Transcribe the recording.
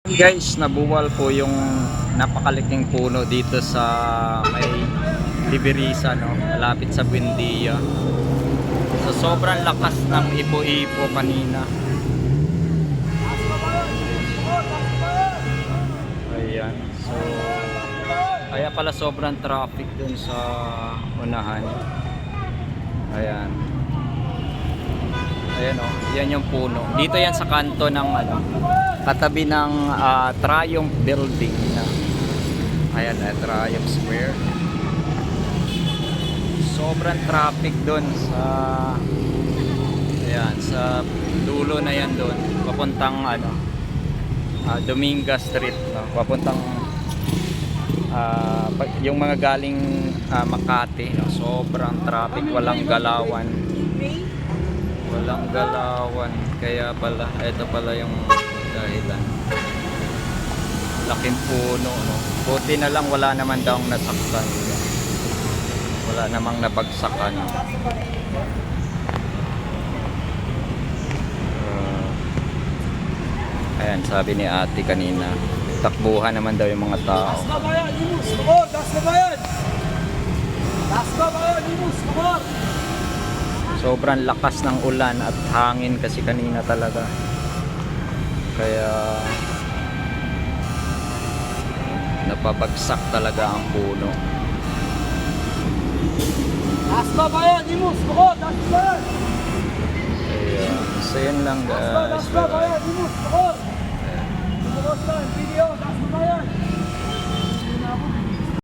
Guys, nabuwal po yung napakaliking puno dito sa may Liberiza, no? Malapit sa Buendia. So sobrang lakas ng ipo-ipo kanina. Ayan. So kaya pala sobrang traffic dun sa unahan. Ayan. Ayan o, yan yung puno. Dito yan sa kanto ng ano, katabi ng Triumph Building na. Ayan, Triumph Square. Sobrang traffic doon sa ayan, sa dulo na yan doon, papuntang ano, Dominga Street, no? Papuntang yung mga galing Makati, no? Sobrang traffic, walang galawan. Walang galawan. Kaya pala, ito pala yung dahilan. Laking puno, no? Buti na lang wala naman daw nasaktan. Wala namang nabagsakan. Ayan, sabi ni ate kanina, takbuhan naman daw yung mga tao. Sobrang lakas ng ulan at hangin kasi kanina talaga. Kaya napabagsak talaga ang puno. Ayan, so yun lang guys.